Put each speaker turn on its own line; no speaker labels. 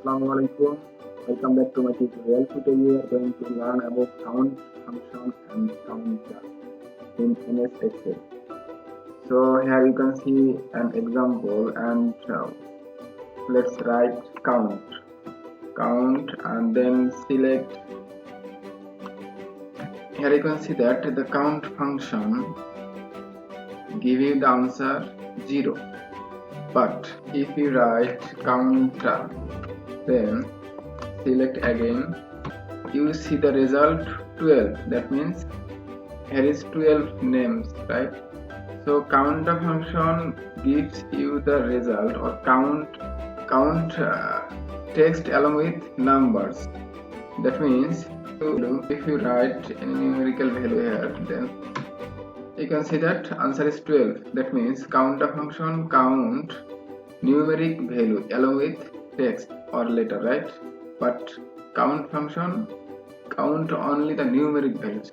Assalamualaikum. Welcome back to my tutorial. Today we are going to learn about count function and counter in MS Excel. So here you can see an example and let's write count and then select. Here you can see that the count function give you the answer 0, but if you write counter then select again, you see the result 12. That means here is 12 names, right? So counter function gives you the result or count text along with numbers. That means if you write any numerical value here, then you can see that answer is 12. That means counter function count numeric value along with text or letter, right? But count function count only the numeric values.